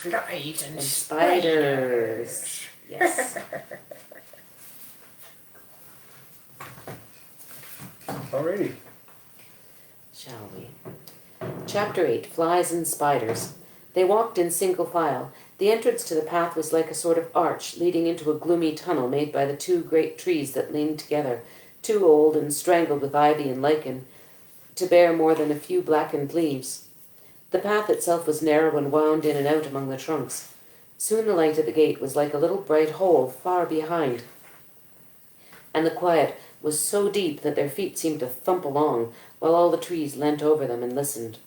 Flies and spiders. Yes. Alrighty. Shall we? Chapter 8, Flies and Spiders. They walked in single file. The entrance to the path was like a sort of arch leading into a gloomy tunnel made by the two great trees that leaned together, too old and strangled with ivy and lichen to bear more than a few blackened leaves. The path itself was narrow and wound in and out among the trunks. Soon the light at the gate was like a little bright hole far behind, and the quiet was so deep that their feet seemed to thump along, while all the trees leant over them and listened.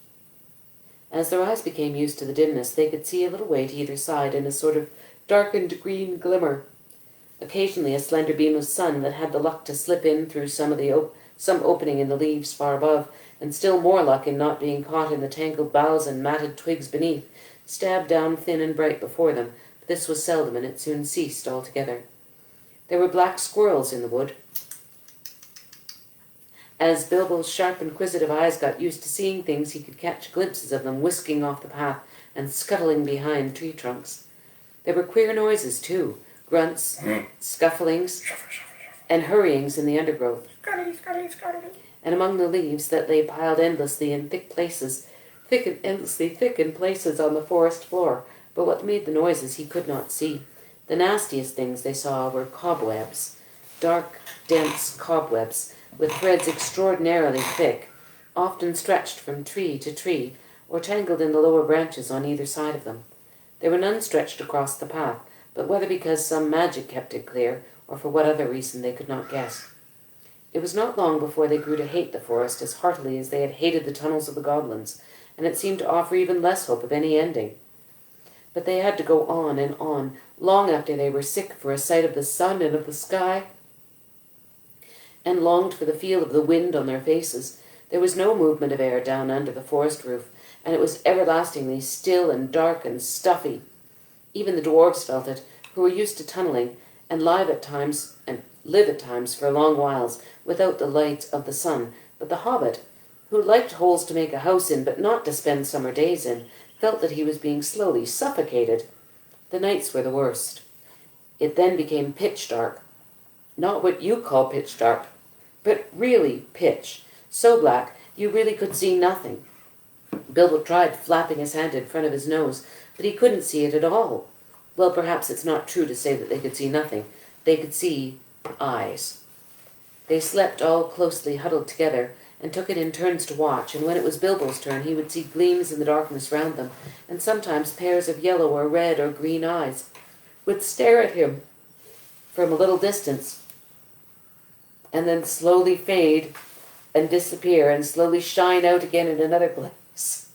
As their eyes became used to the dimness, they could see a little way to either side in a sort of darkened green glimmer. Occasionally a slender beam of sun that had the luck to slip in through some opening in the leaves far above, and still more luck in not being caught in the tangled boughs and matted twigs beneath, stabbed down thin and bright before them, but this was seldom, and it soon ceased altogether. There were black squirrels in the wood. As Bilbo's sharp, inquisitive eyes got used to seeing things, he could catch glimpses of them whisking off the path and scuttling behind tree trunks. There were queer noises, too, grunts, scufflings, and hurryings in the undergrowth. And among the leaves that lay piled endlessly in endlessly thick in places on the forest floor, but what made the noises he could not see. The nastiest things they saw were cobwebs, dark, dense cobwebs, with threads extraordinarily thick, often stretched from tree to tree, or tangled in the lower branches on either side of them. There were none stretched across the path, but whether because some magic kept it clear, or for what other reason they could not guess. It was not long before they grew to hate the forest as heartily as they had hated the tunnels of the goblins, and it seemed to offer even less hope of any ending. But they had to go on and on, long after they were sick for a sight of the sun and of the sky, and longed for the feel of the wind on their faces. There was no movement of air down under the forest roof, and it was everlastingly still and dark and stuffy. Even the dwarves felt it, who were used to tunneling, and live at times for long whiles without the light of the sun. But the Hobbit, who liked holes to make a house in but not to spend summer days in, felt that he was being slowly suffocated. The nights were the worst. It then became pitch dark. Not what you call pitch dark, but really pitch, so black you really could see nothing. Bilbo tried flapping his hand in front of his nose, but he couldn't see it at all. Well, perhaps it's not true to say that they could see nothing. They could see eyes. They slept all closely huddled together, and took it in turns to watch, and when it was Bilbo's turn he would see gleams in the darkness round them, and sometimes pairs of yellow or red or green eyes would stare at him from a little distance, and then slowly fade and disappear and slowly shine out again in another place.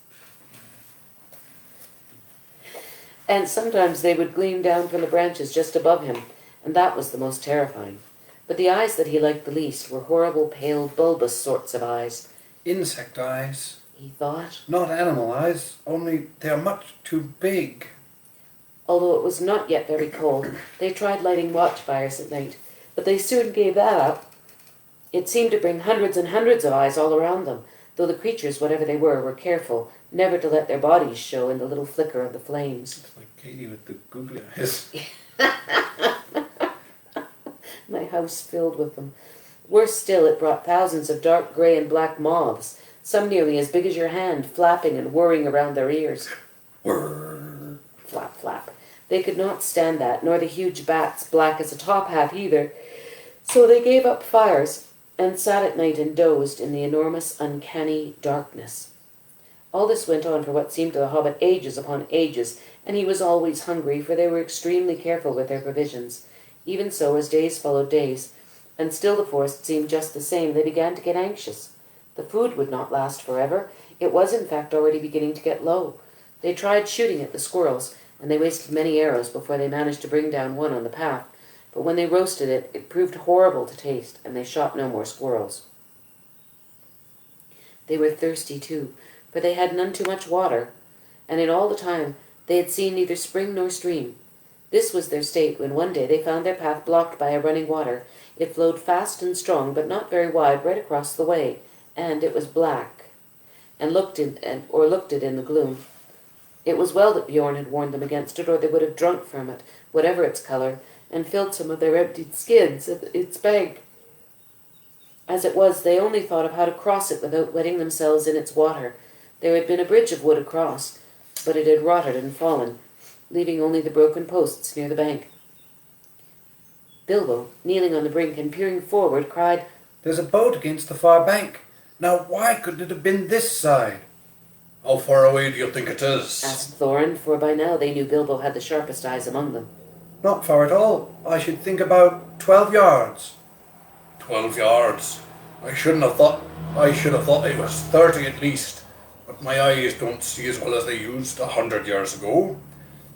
And sometimes they would gleam down from the branches just above him, and that was the most terrifying. But the eyes that he liked the least were horrible, pale, bulbous sorts of eyes. Insect eyes. He thought. Not animal eyes, only they are much too big. Although it was not yet very cold, they tried lighting watchfires at night, but they soon gave that up. It seemed to bring hundreds and hundreds of eyes all around them, though the creatures, whatever they were careful never to let their bodies show in the little flicker of the flames. It's like Katie with the googly eyes. My house filled with them. Worse still, it brought thousands of dark grey and black moths, some nearly as big as your hand, flapping and whirring around their ears. Whirr. Flap, flap. They could not stand that, nor the huge bats, black as a top hat either. So they gave up fires and sat at night and dozed in the enormous, uncanny darkness. All this went on for what seemed to the Hobbit ages upon ages, and he was always hungry, for they were extremely careful with their provisions. Even so, as days followed days, and still the forest seemed just the same, they began to get anxious. The food would not last forever. It was, in fact, already beginning to get low. They tried shooting at the squirrels, and they wasted many arrows before they managed to bring down one on the path. But when they roasted it, it proved horrible to taste, and they shot no more squirrels. They were thirsty, too, for they had none too much water, and in all the time they had seen neither spring nor stream. This was their state when one day they found their path blocked by a running water. It flowed fast and strong, but not very wide, right across the way, and it was black, and looked it in the gloom. It was well that Bjorn had warned them against it, or they would have drunk from it, whatever its colour, and filled some of their emptied skins at its bank. As it was, they only thought of how to cross it without wetting themselves in its water. There had been a bridge of wood across, but it had rotted and fallen, leaving only the broken posts near the bank. Bilbo, kneeling on the brink and peering forward, cried, "There's a boat against the far bank. Now why couldn't it have been this side?" How far away do you think it is? asked Thorin, for by now they knew Bilbo had the sharpest eyes among them. Not far at all. I should think about 12 yards. 12 yards. I should have thought it was 30 at least, but my eyes don't see as well as they used 100 years ago.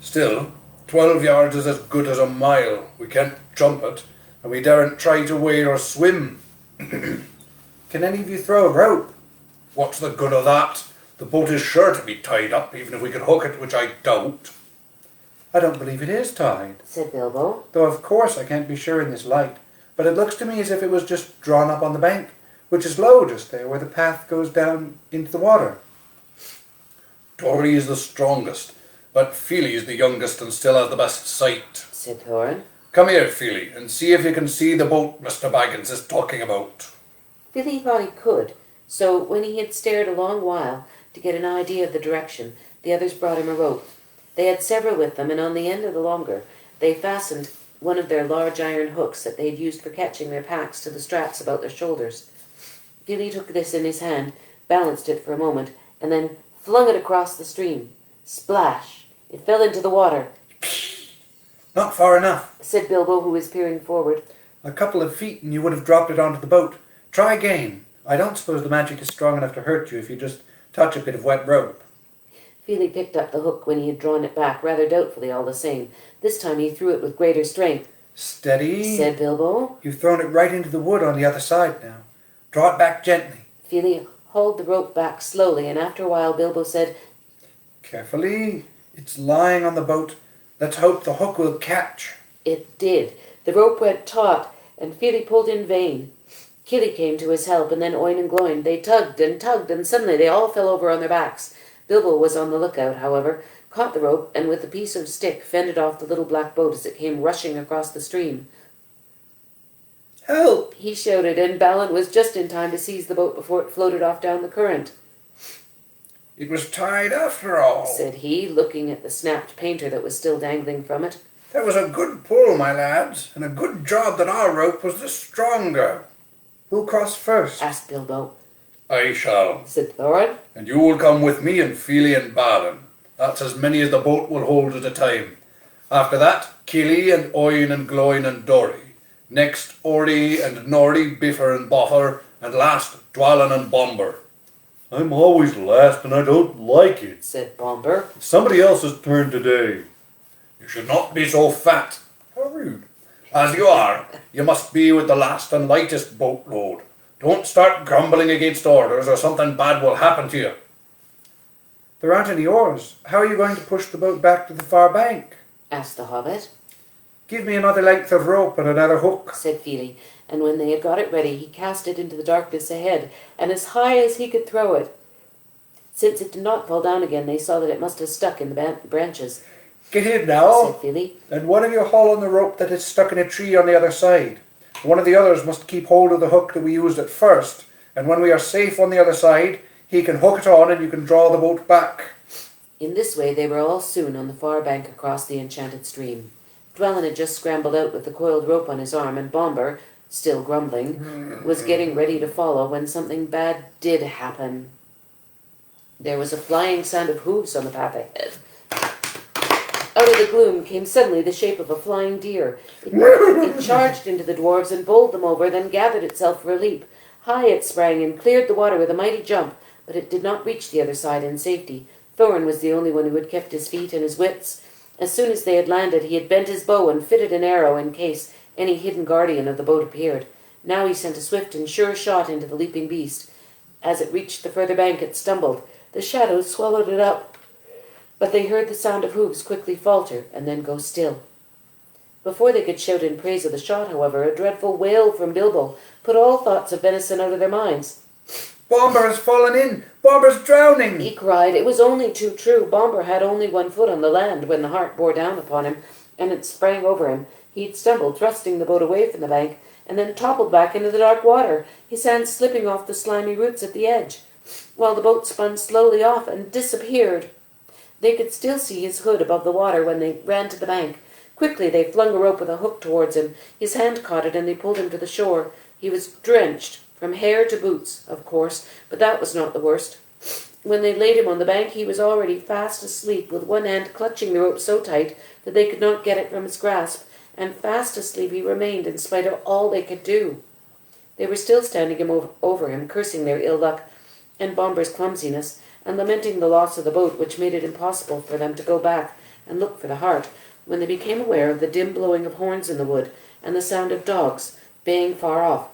Still, 12 yards is as good as a mile. We can't jump it, and we daren't try to wade or swim. Can any of you throw a rope? What's the good of that? The boat is sure to be tied up, even if we could hook it, which I doubt. I don't believe it is tied. Said Bilbo. Though of course I can't be sure in this light. But it looks to me as if it was just drawn up on the bank, which is low just there where the path goes down into the water. Dori is the strongest, but Fili is the youngest and still has the best sight. Said Thorin. Come here, Fili, and see if you can see the boat Mr. Baggins is talking about. Fili thought he could, so when he had stared a long while to get an idea of the direction, the others brought him a rope. They had several with them, and on the end of the longer they fastened one of their large iron hooks that they had used for catching their packs to the straps about their shoulders. Fili took this in his hand, balanced it for a moment, and then flung it across the stream. Splash! It fell into the water. Not far enough. Said Bilbo, who was peering forward. A couple of feet and you would have dropped it onto the boat. Try again. I don't suppose the magic is strong enough to hurt you if you just touch a bit of wet rope. Fili picked up the hook when he had drawn it back, rather doubtfully all the same. This time he threw it with greater strength. Steady. Said Bilbo. You've thrown it right into the wood on the other side now. Draw it back gently. Fili hauled the rope back slowly, and after a while Bilbo said, Carefully. It's lying on the boat. Let's hope the hook will catch. It did. The rope went taut, and Fili pulled in vain. Kili came to his help, and then Oin and Gloin. They tugged, and suddenly they all fell over on their backs. Bilbo was on the lookout, however, caught the rope, and with a piece of stick fended off the little black boat as it came rushing across the stream. Help! He shouted, and Balin was just in time to seize the boat before it floated off down the current. It was tied after all, Said he, looking at the snapped painter that was still dangling from it. That was a good pull, my lads, and a good job that our rope was the stronger. Who'll cross first? Asked Bilbo. I shall, Said Thorin. and you will come with me and Fili and Balin. That's as many as the boat will hold at a time. After that, Kili and Oin and Gloin and Dori. Next, Ori and Nori, Biffer and Boffer, and last, Dwalin and Bomber. I'm always last and I don't like it. Said Bomber. It's somebody else's turn today. You should not be so fat. How rude. As you are, you must be with the last and lightest boatload. Don't start grumbling against orders or something bad will happen to you. There aren't any oars. How are you going to push the boat back to the far bank? Asked the Hobbit. Give me another length of rope and another hook. Said Fili, and when they had got it ready, he cast it into the darkness ahead, and as high as he could throw it. Since it did not fall down again, they saw that it must have stuck in the branches. Get in now. Said Fili. And one of you haul on the rope that is stuck in a tree on the other side. One of the others must keep hold of the hook that we used at first, and when we are safe on the other side, he can hook it on and you can draw the boat back. In this way they were all soon on the far bank across the enchanted stream. Dwalin had just scrambled out with the coiled rope on his arm, and Bomber, still grumbling, was getting ready to follow when something bad did happen. There was a flying sound of hooves on the path ahead. Out of the gloom came suddenly the shape of a flying deer. It charged into the dwarves and bowled them over, then gathered itself for a leap. High it sprang and cleared the water with a mighty jump, but it did not reach the other side in safety. Thorin was the only one who had kept his feet and his wits. As soon as they had landed, he had bent his bow and fitted an arrow in case any hidden guardian of the boat appeared. Now he sent a swift and sure shot into the leaping beast. As it reached the further bank, it stumbled. The shadows swallowed it up, but they heard the sound of hooves quickly falter and then go still. Before they could shout in praise of the shot, however, a dreadful wail from Bilbo put all thoughts of venison out of their minds. Bomber has fallen in! Bomber's drowning! He cried. It was only too true. Bomber had only one foot on the land when the heart bore down upon him, and it sprang over him. He'd stumbled, thrusting the boat away from the bank, and then toppled back into the dark water, his hands slipping off the slimy roots at the edge, while the boat spun slowly off and disappeared. They could still see his hood above the water when they ran to the bank. Quickly they flung a rope with a hook towards him. His hand caught it, and they pulled him to the shore. He was drenched, from hair to boots, of course, but that was not the worst. When they laid him on the bank, he was already fast asleep, with one hand clutching the rope so tight that they could not get it from his grasp, and fast asleep he remained in spite of all they could do. They were still standing over him, cursing their ill luck and Bomber's clumsiness, and lamenting the loss of the boat, which made it impossible for them to go back and look for the heart, when they became aware of the dim blowing of horns in the wood and the sound of dogs baying far off.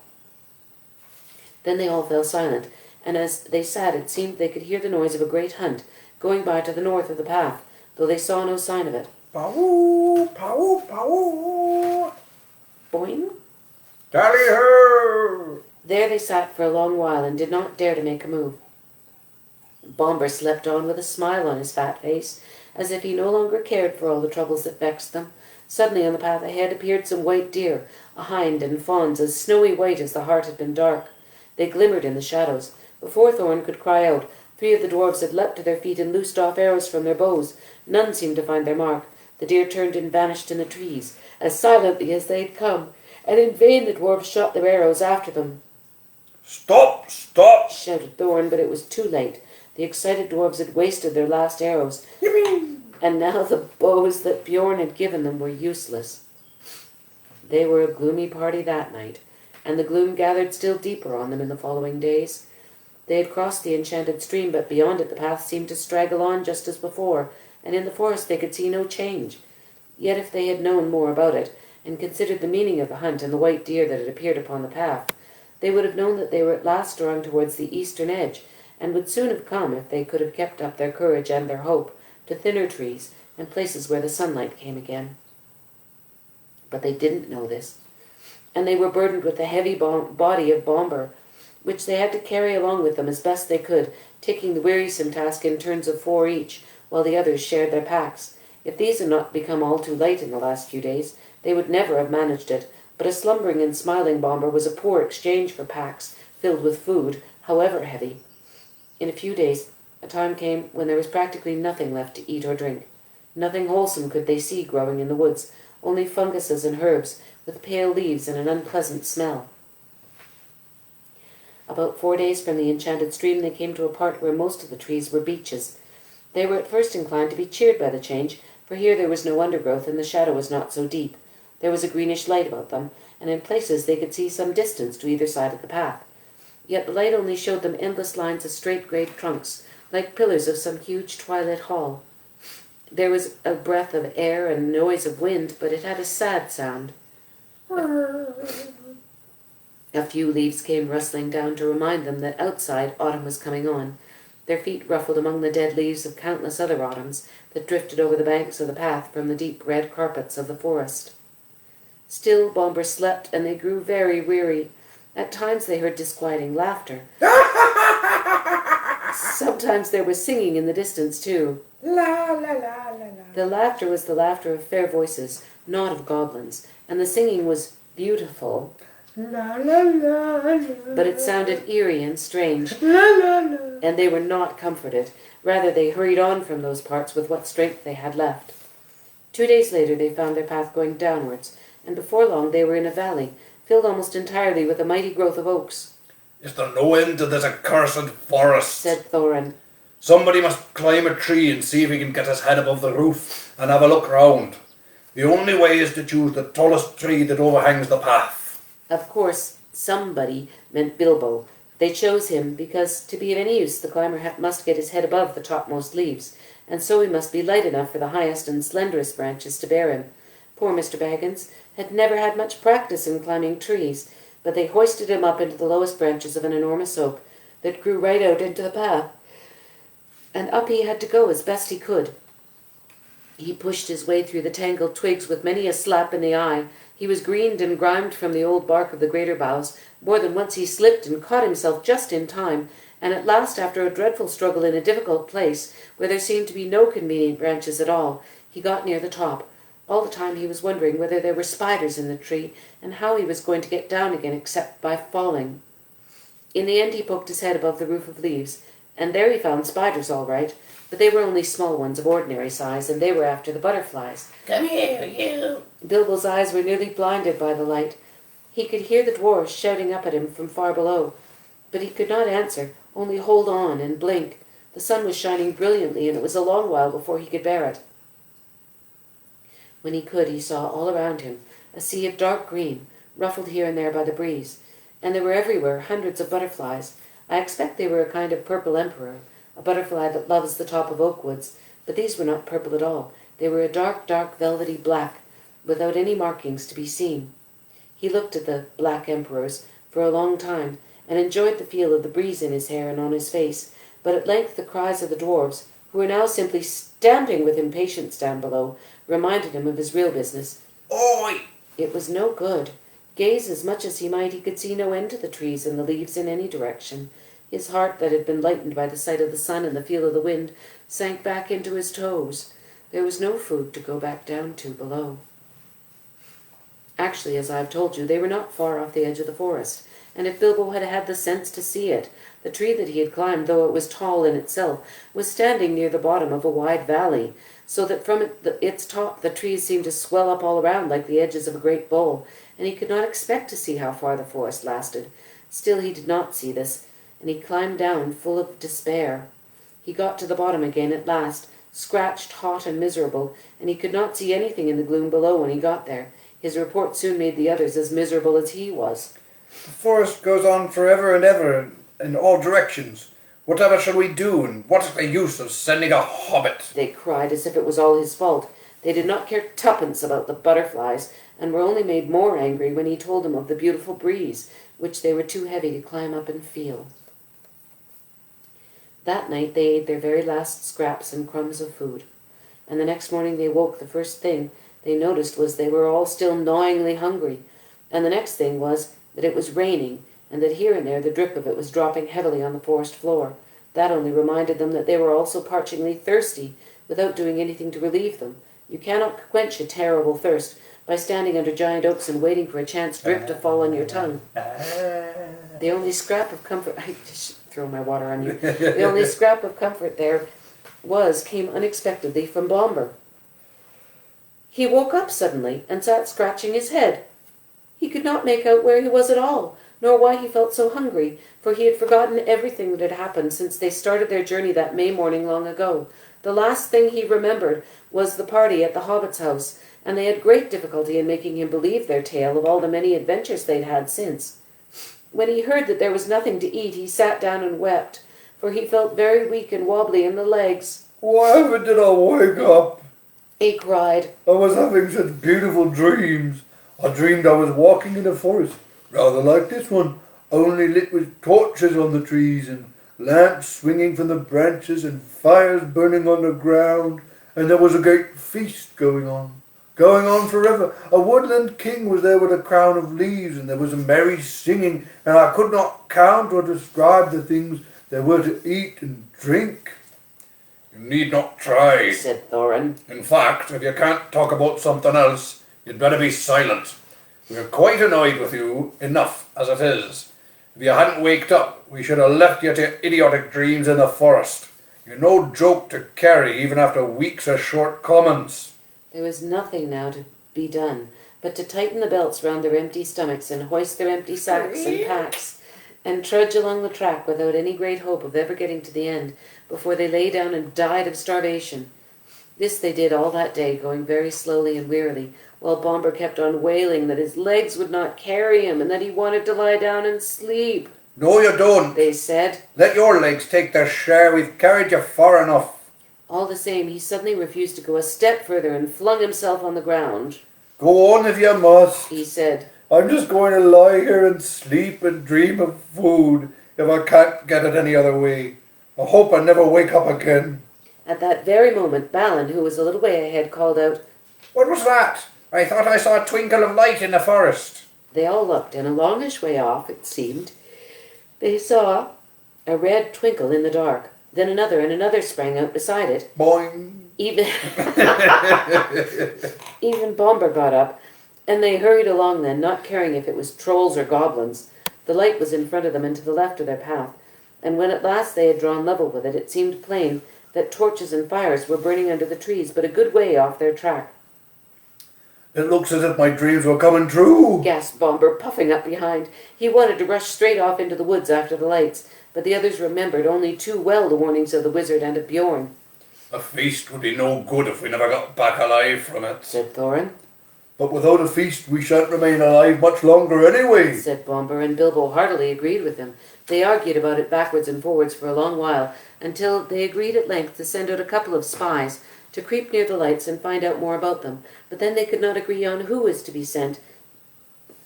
Then they all fell silent, and as they sat it seemed they could hear the noise of a great hunt going by to the north of the path, though they saw no sign of it. Pow, pow, pow. Boing! Tally-ho! There they sat for a long while and did not dare to make a move. Bomber slept on with a smile on his fat face, as if he no longer cared for all the troubles that vexed them. Suddenly on the path ahead appeared some white deer, a hind and fawns as snowy white as the heart had been dark. They glimmered in the shadows. Before Thorn could cry out, 3 of the dwarfs had leapt to their feet and loosed off arrows from their bows. None seemed to find their mark. The deer turned and vanished in the trees, as silently as they had come, and in vain the dwarfs shot their arrows after them. Stop! Stop! Shouted Thorn, but it was too late. The excited dwarves had wasted their last arrows, and now the bows that Bjorn had given them were useless. They were a gloomy party that night, and the gloom gathered still deeper on them in the following days. They had crossed the enchanted stream, but beyond it the path seemed to straggle on just as before, and in the forest they could see no change. Yet if they had known more about it, and considered the meaning of the hunt and the white deer that had appeared upon the path, they would have known that they were at last drawing towards the eastern edge, and would soon have come, if they could have kept up their courage and their hope, to thinner trees and places where the sunlight came again. But they didn't know this, and they were burdened with the heavy body of Bomber, which they had to carry along with them as best they could, taking the wearisome task in turns of 4 each, while the others shared their packs. If these had not become all too light in the last few days, they would never have managed it, but a slumbering and smiling Bomber was a poor exchange for packs filled with food, however heavy. In a few days, a time came when there was practically nothing left to eat or drink. Nothing wholesome could they see growing in the woods, only funguses and herbs with pale leaves and an unpleasant smell. About 4 days from the enchanted stream they came to a part where most of the trees were beeches. They were at first inclined to be cheered by the change, for here there was no undergrowth and the shadow was not so deep. There was a greenish light about them, and in places they could see some distance to either side of the path. Yet the light only showed them endless lines of straight grey trunks, like pillars of some huge twilit hall. There was a breath of air and noise of wind, but it had a sad sound. A few leaves came rustling down to remind them that outside autumn was coming on. Their feet ruffled among the dead leaves of countless other autumns that drifted over the banks of the path from the deep red carpets of the forest. Still Bomber slept, and they grew very weary. At times they heard disquieting laughter. Sometimes there was singing in the distance, too. La, la, la, la, la. The laughter was the laughter of fair voices, not of goblins, and the singing was beautiful, La, la, la, la. but it sounded eerie and strange, La, la, la. and they were not comforted. Rather, they hurried on from those parts with what strength they had left. 2 days later they found their path going downwards, and before long they were in a valley, filled almost entirely with a mighty growth of oaks. Is there no end to this accursed forest? Said Thorin. Somebody must climb a tree and see if he can get his head above the roof and have a look round. The only way is to choose the tallest tree that overhangs the path. Of course, somebody meant Bilbo. They chose him because, to be of any use, the climber must get his head above the topmost leaves, and so he must be light enough for the highest and slenderest branches to bear him. Poor Mr. Baggins had never had much practice in climbing trees, but they hoisted him up into the lowest branches of an enormous oak that grew right out into the path, and up he had to go as best he could. He pushed his way through the tangled twigs with many a slap in the eye. He was greened and grimed from the old bark of the greater boughs. More than once he slipped and caught himself just in time, and at last, after a dreadful struggle in a difficult place, where there seemed to be no convenient branches at all, he got near the top. All the time he was wondering whether there were spiders in the tree, and how he was going to get down again except by falling. In the end he poked his head above the roof of leaves, and there he found spiders all right, but they were only small ones of ordinary size, and they were after the butterflies. Come here, you. Bilbo's eyes were nearly blinded by the light. He could hear the dwarfs shouting up at him from far below, but he could not answer, only hold on and blink. The sun was shining brilliantly, and it was a long while before he could bear it. When he could, he saw all around him a sea of dark green, ruffled here and there by the breeze, and there were everywhere hundreds of butterflies. I expect they were a kind of purple emperor, a butterfly that loves the top of oak woods, but these were not purple at all. They were a dark, dark, velvety black, without any markings to be seen. He looked at the black emperors for a long time, and enjoyed the feel of the breeze in his hair and on his face, but at length the cries of the dwarves, who were now simply stamping with impatience down below, reminded him of his real business. Oi! It was no good. Gaze as much as he might, he could see no end to the trees and the leaves in any direction. His heart, that had been lightened by the sight of the sun and the feel of the wind, sank back into his toes. There was no food to go back down to below. Actually, as I have told you, they were not far off the edge of the forest, and if Bilbo had had the sense to see it, the tree that he had climbed, though it was tall in itself, was standing near the bottom of a wide valley, so that from its top the trees seemed to swell up all around like the edges of a great bowl, and he could not expect to see how far the forest lasted. Still he did not see this, and he climbed down full of despair. He got to the bottom again at last, scratched, hot, and miserable, and he could not see anything in the gloom below when he got there. His report soon made the others as miserable as he was. The forest goes on forever and ever in all directions. Whatever shall we do, and what is the use of sending a hobbit? They cried as if it was all his fault. They did not care tuppence about the butterflies, and were only made more angry when he told them of the beautiful breeze, which they were too heavy to climb up and feel. That night they ate their very last scraps and crumbs of food, and the next morning they woke. The first thing they noticed was they were all still gnawingly hungry, and the next thing was that it was raining, and that here and there the drip of it was dropping heavily on the forest floor. That only reminded them that they were also parchingly thirsty, without doing anything to relieve them. You cannot quench a terrible thirst by standing under giant oaks and waiting for a chance drip to fall on your tongue. The only scrap of comfort... I just throw my water on you. The only scrap of comfort there came unexpectedly from Bomber. He woke up suddenly and sat scratching his head. He could not make out where he was at all, nor why he felt so hungry, for he had forgotten everything that had happened since they started their journey that May morning long ago. The last thing he remembered was the party at the Hobbit's house, and they had great difficulty in making him believe their tale of all the many adventures they'd had since. When he heard that there was nothing to eat, he sat down and wept, for he felt very weak and wobbly in the legs. Why did I wake up? He cried. I was having such beautiful dreams. I dreamed I was walking in a forest, rather like this one, only lit with torches on the trees and lamps swinging from the branches and fires burning on the ground, and there was a great feast going on forever. A woodland king was there with a crown of leaves, and there was a merry singing, and I could not count or describe the things there were to eat and drink. You need not try, said Thorin. In fact, if you can't talk about something else, you'd better be silent. We're quite annoyed with you, enough as it is. If you hadn't waked up, we should have left you to idiotic dreams in the forest. You're no joke to carry, even after weeks of shortcomings. There was nothing now to be done but to tighten the belts round their empty stomachs and hoist their empty sacks and packs, and trudge along the track without any great hope of ever getting to the end before they lay down and died of starvation. This they did all that day, going very slowly and wearily, while Bomber kept on wailing that his legs would not carry him and that he wanted to lie down and sleep. No, you don't, they said. Let your legs take their share. We've carried you far enough. All the same, he suddenly refused to go a step further and flung himself on the ground. Go on if you must, he said. I'm just going to lie here and sleep and dream of food if I can't get it any other way. I hope I never wake up again. At that very moment, Balin, who was a little way ahead, called out, What was that? I thought I saw a twinkle of light in the forest. They all looked, and a longish way off, it seemed, they saw A red twinkle in the dark. Then another and another sprang out beside it. Boing. Even Bomber got up, and they hurried along then, not caring if it was trolls or goblins. The light was in front of them and to the left of their path, and when at last they had drawn level with it, it seemed plain that torches and fires were burning under the trees, but a good way off their track. It looks as if my dreams were coming true, Gasped Bomber, puffing up behind. He wanted to rush straight off into the woods after the lights, but the others remembered only too well the warnings of the wizard and of Bjorn. A feast would be no good if we never got back alive from it, Said Thorin. but without a feast we shan't remain alive much longer anyway. Said Bomber, and Bilbo heartily agreed with him. They argued about it backwards and forwards for a long while, until they agreed at length to send out a couple of spies to creep near the lights and find out more about them. But then they could not agree on who was to be sent.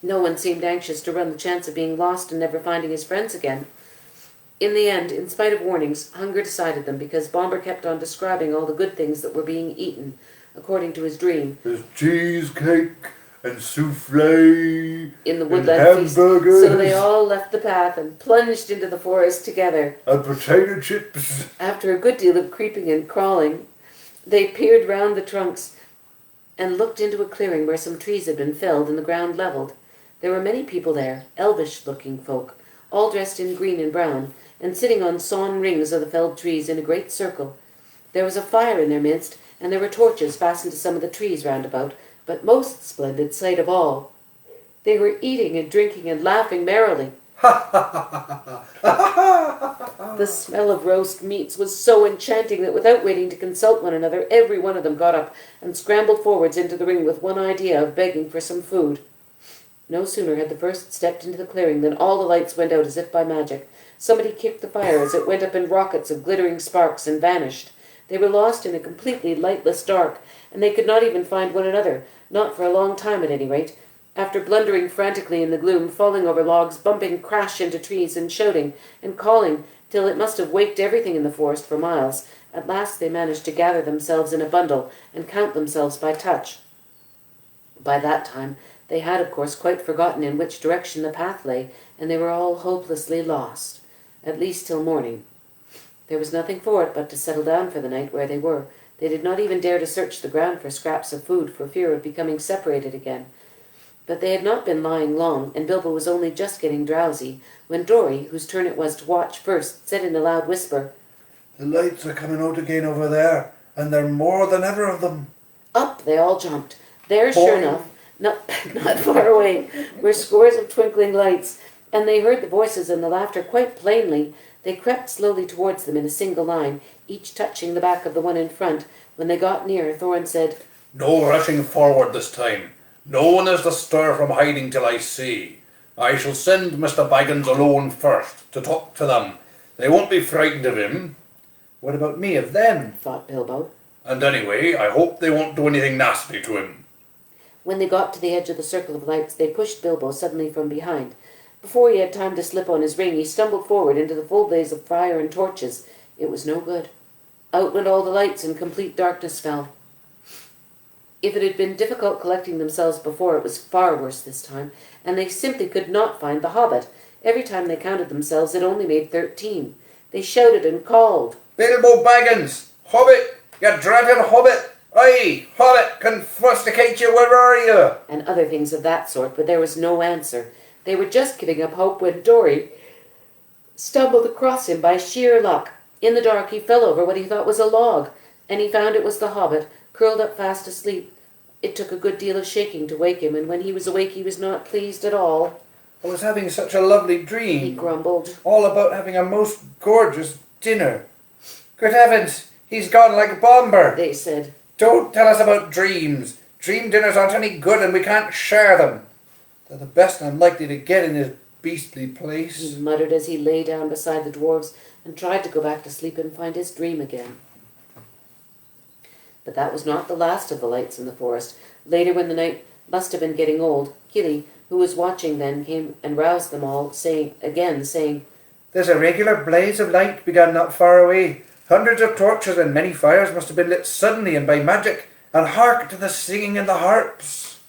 No one seemed anxious to run the chance of being lost and never finding his friends again. In the end, in spite of warnings, hunger decided them, because Bomber kept on describing all the good things that were being eaten, according to his dream, There's cheesecake and souffle in the and woodland feast. hamburgers So they all left the path and plunged into the forest together. and potato chips. After a good deal of creeping and crawling, they peered round the trunks and looked into a clearing where some trees had been felled and the ground levelled. There were many people there, elvish-looking folk, all dressed in green and brown, and sitting on sawn rings of the felled trees in a great circle. There was a fire in their midst, and there were torches fastened to some of the trees round about, but most splendid sight of all, they were eating and drinking and laughing merrily. The smell of roast meats was so enchanting that without waiting to consult one another, every one of them got up and scrambled forwards into the ring with one idea of begging for some food. No sooner had the first stepped into the clearing than all the lights went out as if by magic. Somebody kicked the fire as it went up in rockets of glittering sparks and vanished. They were lost in a completely lightless dark, and they could not even find one another, not for a long time at any rate. After blundering frantically in the gloom, falling over logs, bumping crash into trees, and shouting and calling till it must have waked everything in the forest for miles, at last they managed to gather themselves in a bundle and count themselves by touch. By that time they had, of course, quite forgotten in which direction the path lay, and they were all hopelessly lost, at least till morning. There was nothing for it but to settle down for the night where they were. They did not even dare to search the ground for scraps of food for fear of becoming separated again. But they had not been lying long, and Bilbo was only just getting drowsy, when Dory, whose turn it was to watch first, said in a loud whisper, The lights are coming out again over there, and there are more than ever of them. Up they all jumped. There, sure enough, not far away, were scores of twinkling lights, and they heard the voices and the laughter quite plainly. They crept slowly towards them in a single line, each touching the back of the one in front. When they got near, Thorin said, No rushing forward this time. No one is to stir from hiding till I say. I shall send Mr. Baggins alone first to talk to them. They won't be frightened of him. What about me of them? thought Bilbo. And anyway, I hope they won't do anything nasty to him. When they got to the edge of the circle of lights, they pushed Bilbo suddenly from behind. Before he had time to slip on his ring, he stumbled forward into the full blaze of fire and torches. It was no good. Out went all the lights, and complete darkness fell. If it had been difficult collecting themselves before, it was far worse this time, and they simply could not find the Hobbit. Every time they counted themselves, it only made 13. They shouted and called. Bilbo Baggins! Hobbit! You dreaded Hobbit! Aye, Hobbit, confusticate you, where are you? And other things of that sort, but there was no answer. They were just giving up hope when Dory stumbled across him by sheer luck. In the dark he fell over what he thought was a log, and he found it was the Hobbit, curled up fast asleep. It took a good deal of shaking to wake him, and when he was awake he was not pleased at all. I was having such a lovely He dream, grumbled. all about having a most gorgeous dinner. Good heavens, he's gone like a bomber. They said. Don't tell us about dreams. Dream dinners aren't any good and we can't share them. They're the best I'm likely to get in this beastly place. He muttered as he lay down beside the dwarves and tried to go back to sleep and find his dream again. But that was not the last of the lights in the forest. Later, when the night must have been getting old, Kili, who was watching then, came and roused them all, saying, There's a regular blaze of light begun not far away. Hundreds of torches and many fires must have been lit suddenly and by magic. And hark to the singing and the harps.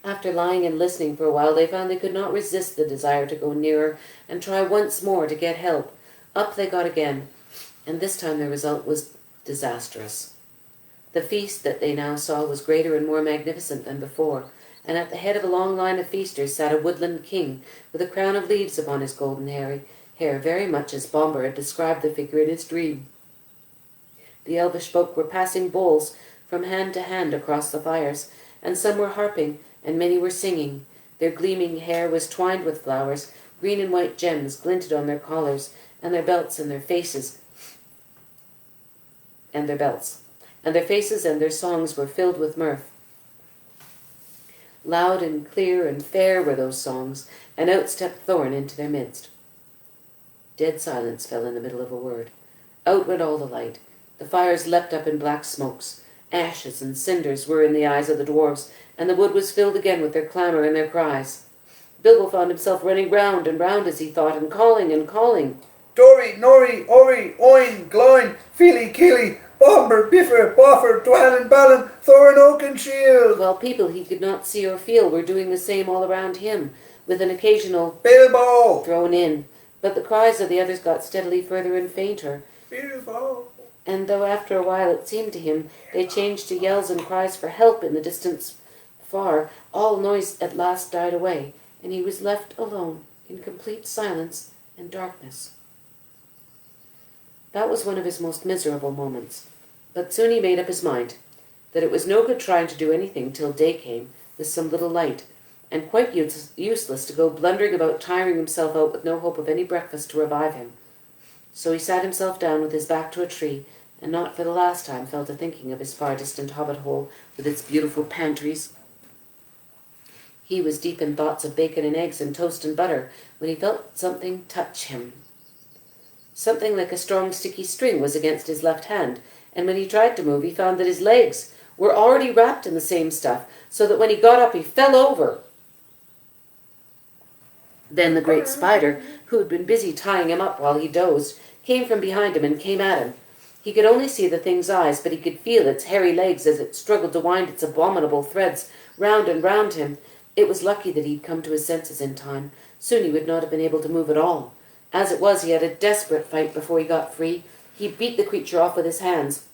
After lying and listening for a while, they found they could not resist the desire to go nearer and try once more to get help. Up they got again, and this time the result was disastrous. The feast that they now saw was greater and more magnificent than before, and at the head of a long line of feasters sat a woodland king with a crown of leaves upon his golden hair, very much as Bomber had described the figure in his dream. The elvish folk were passing bowls from hand to hand across the fires, and some were harping, and many were singing. Their gleaming hair was twined with flowers, green and white gems glinted on their collars, and their belts and their faces, and their faces and their songs were filled with mirth. Loud and clear and fair were those songs, and out stepped Thorn into their midst. Dead silence fell in the middle of a word. Out went all the light. The fires leapt up in black smokes. Ashes and cinders were in the eyes of the dwarves, and the wood was filled again with their clamour and their cries. Bilbo found himself running round and round as he thought, and calling. Dory, Nori, Ori, Oin, Gloin, Feely, Keely, Bomber, Biffer, Boffer, Dwalin, Balin, Thorin, Oak and Shield. While people he could not see or feel were doing the same all around him, with an occasional Bilbo! thrown in. But the cries of the others got steadily further and fainter. Bilbo! And though after a while it seemed to him they changed to yells and cries for help in the distance far, all noise at last died away, and he was left alone in complete silence and darkness. That was one of his most miserable moments, but soon he made up his mind that it was no good trying to do anything till day came with some little light, and quite useless to go blundering about tiring himself out with no hope of any breakfast to revive him. So he sat himself down with his back to a tree, and not for the last time fell to thinking of his far-distant hobbit hole with its beautiful pantries. He was deep in thoughts of bacon and eggs and toast and butter when he felt something touch him. Something like a strong sticky string was against his left hand, and when he tried to move he found that his legs were already wrapped in the same stuff, so that when he got up he fell over. Then the great spider, who had been busy tying him up while he dozed, came from behind him and came at him. He could only see the thing's eyes, but he could feel its hairy legs as it struggled to wind its abominable threads round and round him. It was lucky that he'd come to his senses in time. Soon he would not have been able to move at all. As it was, he had a desperate fight before he got free. He beat the creature off with his hands.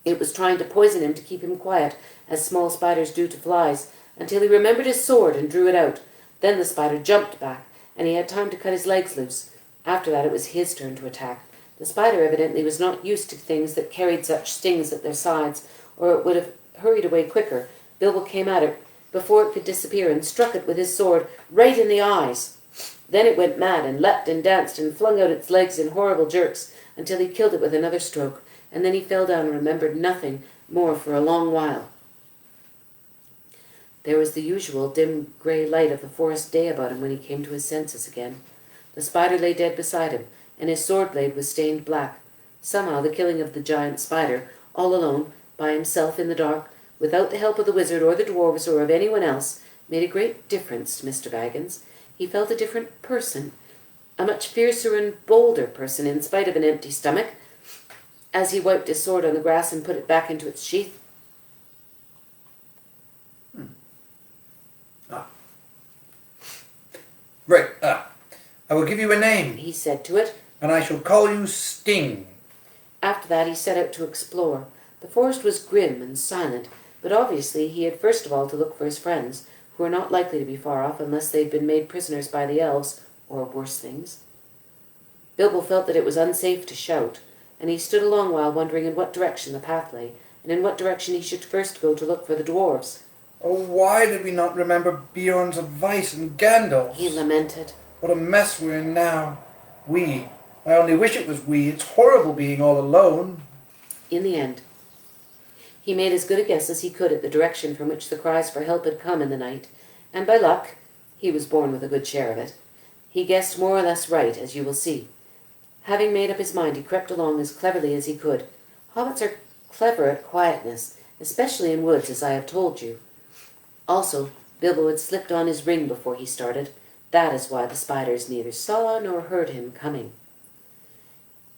It was trying to poison him to keep him quiet, as small spiders do to flies, until he remembered his sword and drew it out. Then the spider jumped back, and he had time to cut his legs loose. After that it was his turn to attack. The spider evidently was not used to things that carried such stings at their sides, or it would have hurried away quicker. Bilbo came at it before it could disappear and struck it with his sword right in the eyes. Then it went mad and leapt and danced and flung out its legs in horrible jerks until he killed it with another stroke, and then he fell down and remembered nothing more for a long while. There was the usual dim grey light of the forest day about him when he came to his senses again. The spider lay dead beside him, and his sword blade was stained black. Somehow the killing of the giant spider, all alone, by himself in the dark, without the help of the wizard or the dwarves or of anyone else, made a great difference to Mr. Baggins. He felt a different person, a much fiercer and bolder person in spite of an empty stomach. As he wiped his sword on the grass and put it back into its sheath, Right, I will give you a name, he said to it. and I shall call you Sting. After that he set out to explore. The forest was grim and silent, but obviously he had first of all to look for his friends, who were not likely to be far off unless they had been made prisoners by the elves, or worse things. Bilbo felt that it was unsafe to shout, and he stood a long while wondering in what direction the path lay, and in what direction he should first go to look for the dwarves. Oh, why did we not remember Beorn's advice and Gandalf's? He lamented. What a mess we're in now. I only wish it was we. It's horrible being all alone. In the end, he made as good a guess as he could at the direction from which the cries for help had come in the night, and by luck, he was born with a good share of it. He guessed more or less right, as you will see. Having made up his mind, he crept along as cleverly as he could. Hobbits are clever at quietness, especially in woods, as I have told you. Also, Bilbo had slipped on his ring before he started. That is why the spiders neither saw nor heard him coming.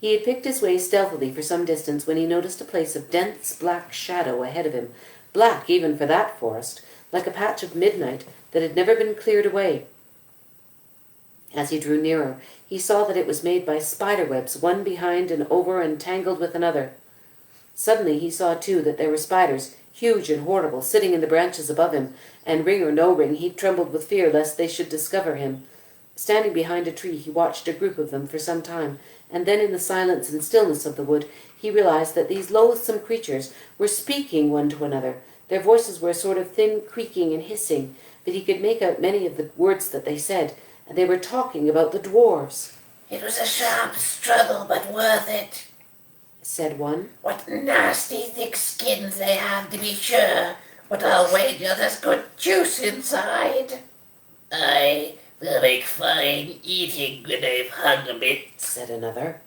He had picked his way stealthily for some distance when he noticed a place of dense black shadow ahead of him, black even for that forest, like a patch of midnight that had never been cleared away. As he drew nearer, he saw that it was made by spider webs, one behind and over and tangled with another. Suddenly he saw, too, that there were spiders, huge and horrible, sitting in the branches above him, and ring or no ring, he trembled with fear lest they should discover him. Standing behind a tree, he watched a group of them for some time, and then in the silence and stillness of the wood, he realized that these loathsome creatures were speaking one to another. Their voices were a sort of thin creaking and hissing, but he could make out many of the words that they said, and they were talking about the dwarves. It was a sharp struggle, but worth it, said one. What nasty thick skins they have, to be sure, but I'll wager there's good juice inside. Aye, they'll make fine eating when they've hung a bit, said another.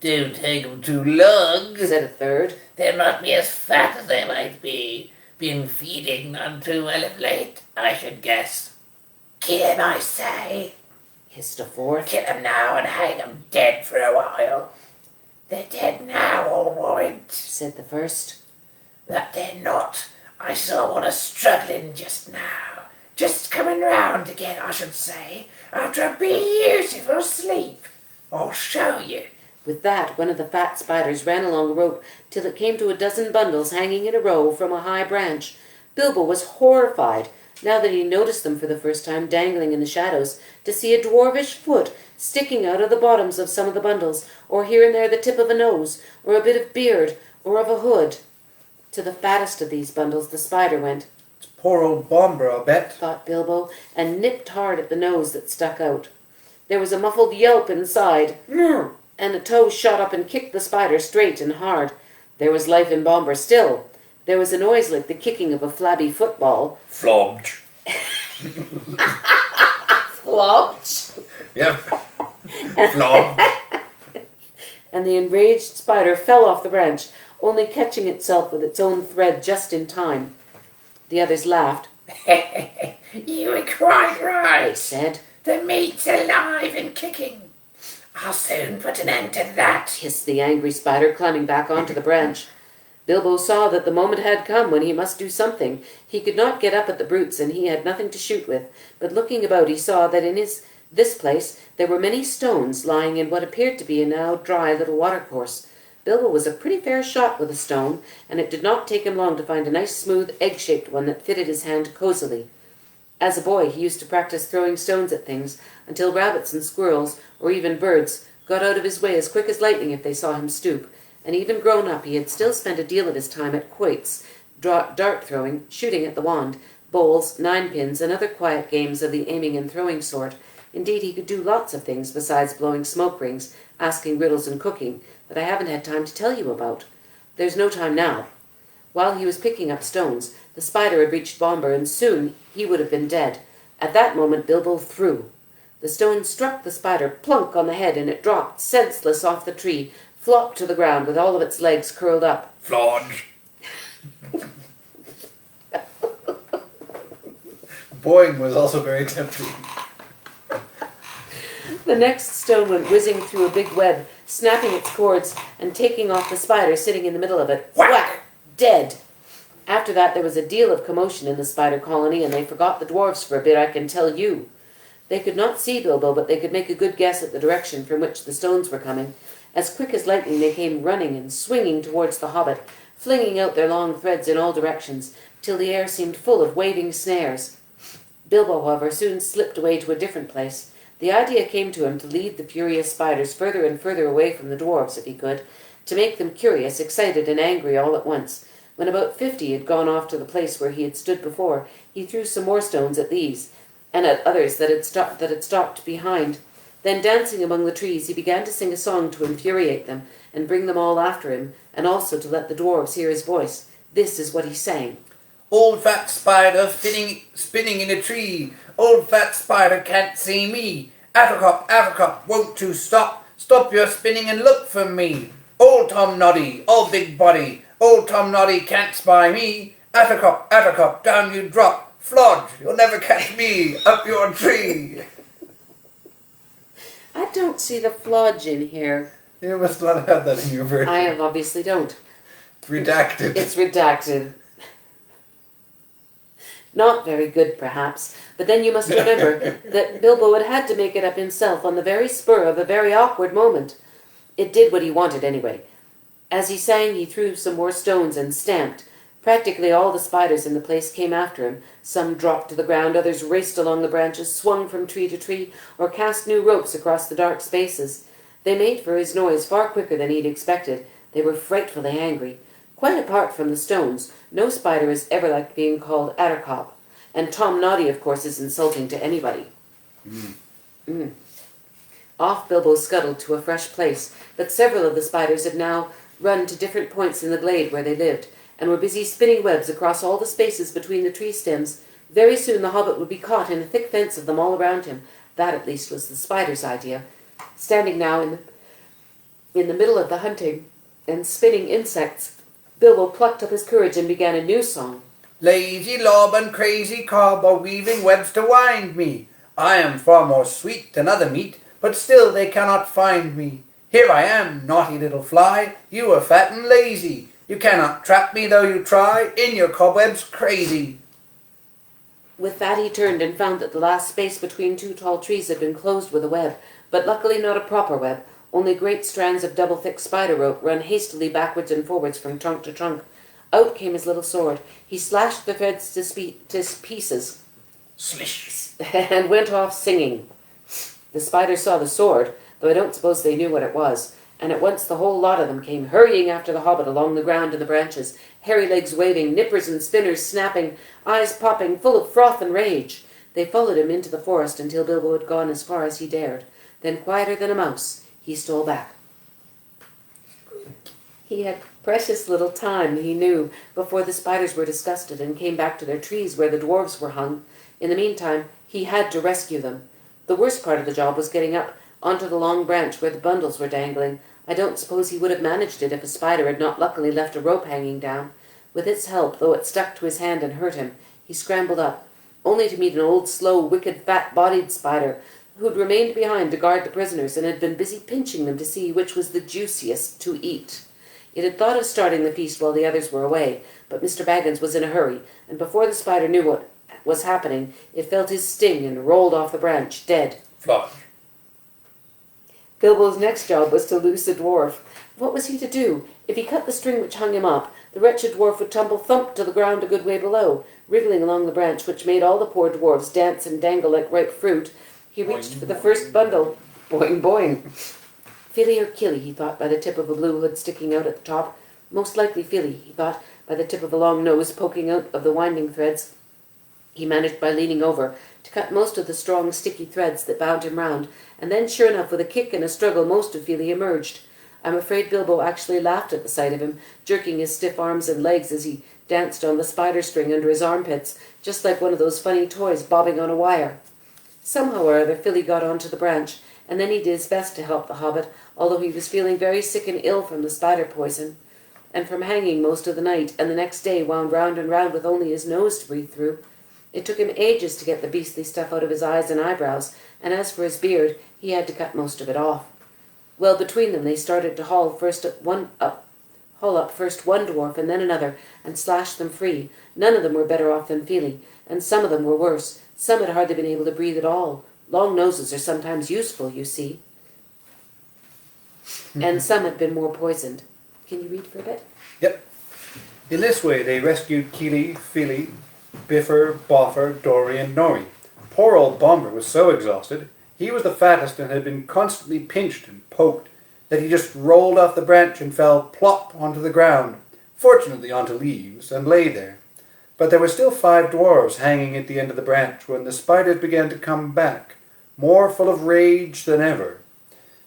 Don't take 'em too long, said a third. They'll not be as fat as they might be. Been feeding none too well of late, I should guess. Kill 'em, I say, hissed a fourth. Kill 'em now and hang 'em dead for a while. They're dead now, all warrant, said the first. That they're not. I saw one a-struggling just now. Just coming round again, I should say, after a beautiful sleep. I'll show you. With that, one of the fat spiders ran along a rope till it came to a dozen bundles hanging in a row from a high branch. Bilbo was horrified, now that he noticed them for the first time dangling in the shadows, to see a dwarvish foot sticking out of the bottoms of some of the bundles, or here and there the tip of a nose, or a bit of beard, or of a hood. To the fattest of these bundles the spider went. It's poor old Bomber, I'll bet, thought Bilbo, and nipped hard at the nose that stuck out. There was a muffled yelp inside, and a toe shot up and kicked the spider straight and hard. There was life in Bomber still. There was a noise like the kicking of a flabby football. Flogged. Flogged? Yep. Flogged. And the enraged spider fell off the branch, only catching itself with its own thread just in time. The others laughed. You were quite right, they said. The meat's alive and kicking. I'll soon put an end to that, hissed the angry spider, climbing back onto the branch. Bilbo saw that the moment had come when he must do something. He could not get up at the brutes, and he had nothing to shoot with, but looking about he saw that in this place there were many stones lying in what appeared to be a now dry little watercourse. Bilbo was a pretty fair shot with a stone, and it did not take him long to find a nice smooth egg-shaped one that fitted his hand cosily. As a boy he used to practice throwing stones at things, until rabbits and squirrels, or even birds, got out of his way as quick as lightning if they saw him stoop, and even grown up he had still spent a deal of his time at quoits, dart throwing, shooting at the wand, bowls, ninepins, and other quiet games of the aiming and throwing sort. Indeed, he could do lots of things besides blowing smoke rings, asking riddles, and cooking, that I haven't had time to tell you about. There's no time now. While he was picking up stones, the spider had reached Bomber, and soon he would have been dead. At that moment Bilbo threw. The stone struck the spider plunk on the head, and it dropped senseless off the tree, flopped to the ground with all of its legs curled up. Flogged. Boing was also very tempting. The next stone went whizzing through a big web, snapping its cords and taking off the spider sitting in the middle of it. Whack! Dead! After that there was a deal of commotion in the spider colony, and they forgot the dwarfs for a bit, I can tell you. They could not see Bilbo, but they could make a good guess at the direction from which the stones were coming. As quick as lightning they came running and swinging towards the Hobbit, flinging out their long threads in all directions, till the air seemed full of waving snares. Bilbo, however, soon slipped away to a different place. The idea came to him to lead the furious spiders further and further away from the dwarfs, if he could, to make them curious, excited, and angry all at once. When about 50 had gone off to the place where he had stood before, he threw some more stones at these, and at others that had stopped behind. Then, dancing among the trees, he began to sing a song to infuriate them, and bring them all after him, and also to let the dwarves hear his voice. This is what he sang. Old fat spider spinning in a tree. Old fat spider can't see me. Attercop, won't you stop? Stop your spinning and look for me. Old Tom Noddy, all big body. Old Tom Noddy can't spy me. Attercop, down you drop. Flodge, you'll never catch me up your tree. I don't see the flodge in here. You must not have that in your version. I obviously don't. It's redacted. It's redacted. Not very good, perhaps, but then you must remember that Bilbo had had to make it up himself on the very spur of a very awkward moment. It did what he wanted anyway. As he sang, he threw some more stones and stamped. Practically all the spiders in the place came after him. Some dropped to the ground, others raced along the branches, swung from tree to tree, or cast new ropes across the dark spaces. They made for his noise far quicker than he'd expected. They were frightfully angry. Quite apart from the stones, no spider has ever liked being called Attercop, and Tom Noddy, of course, is insulting to anybody. Off Bilbo scuttled to a fresh place, but several of the spiders had now run to different points in the glade where they lived, and were busy spinning webs across all the spaces between the tree stems. Very soon the hobbit would be caught in a thick fence of them all around him. That, at least, was the spider's idea. Standing now in the middle of the hunting and spinning insects, Bilbo plucked up his courage and began a new song. Lazy lob and crazy cob are weaving webs to wind me. I am far more sweet than other meat, but still they cannot find me. Here I am, naughty little fly, you are fat and lazy. You cannot trap me though you try, in your cobwebs crazy. With that he turned and found that the last space between two tall trees had been closed with a web, but luckily not a proper web, only great strands of double-thick spider rope run hastily backwards and forwards from trunk to trunk. Out came his little sword. He slashed the threads to pieces. Slish! And went off singing. The spiders saw the sword, though I don't suppose they knew what it was, and at once the whole lot of them came hurrying after the hobbit along the ground and the branches, hairy legs waving, nippers and spinners snapping, eyes popping, full of froth and rage. They followed him into the forest until Bilbo had gone as far as he dared. Then, quieter than a mouse, he stole back. He had precious little time, he knew, before the spiders were disgusted and came back to their trees where the dwarves were hung. In the meantime, he had to rescue them. The worst part of the job was getting up onto the long branch where the bundles were dangling. I don't suppose he would have managed it if a spider had not luckily left a rope hanging down. With its help, though it stuck to his hand and hurt him, he scrambled up, only to meet an old, slow, wicked, fat-bodied spider who'd remained behind to guard the prisoners and had been busy pinching them to see which was the juiciest to eat. It had thought of starting the feast while the others were away, but Mr. Baggins was in a hurry, and before the spider knew what was happening, it felt his sting and rolled off the branch, dead. Flush. Bilbo's next job was to loose a dwarf. What was he to do? If he cut the string which hung him up, the wretched dwarf would tumble thump to the ground a good way below, wriggling along the branch, which made all the poor dwarves dance and dangle like ripe fruit. He reached for the first bundle. Boing, boing. Philly or Killy, he thought, by the tip of a blue hood sticking out at the top. Most likely Philly, he thought, by the tip of a long nose poking out of the winding threads. He managed by leaning over to cut most of the strong, sticky threads that bound him round, and then, sure enough, with a kick and a struggle, most of Philly emerged. I'm afraid Bilbo actually laughed at the sight of him, jerking his stiff arms and legs as he danced on the spider string under his armpits, just like one of those funny toys bobbing on a wire. Somehow or other, Philly got onto the branch, and then he did his best to help the hobbit, although he was feeling very sick and ill from the spider poison, and from hanging most of the night, and the next day wound round and round with only his nose to breathe through. It took him ages to get the beastly stuff out of his eyes and eyebrows, and as for his beard, he had to cut most of it off. Well, between them they started to haul up first one dwarf and then another, and slash them free. None of them were better off than Philly, and some of them were worse. Some had hardly been able to breathe at all. Long noses are sometimes useful, you see. And some had been more poisoned. Can you read for a bit? Yep. In this way they rescued Keely, Philly, Biffer, Boffer, Dory, and Norrie. Poor old Bomber was so exhausted, he was the fattest and had been constantly pinched and poked, that he just rolled off the branch and fell plop onto the ground, fortunately onto leaves, and lay there. But there were still 5 dwarves hanging at the end of the branch when the spiders began to come back, more full of rage than ever.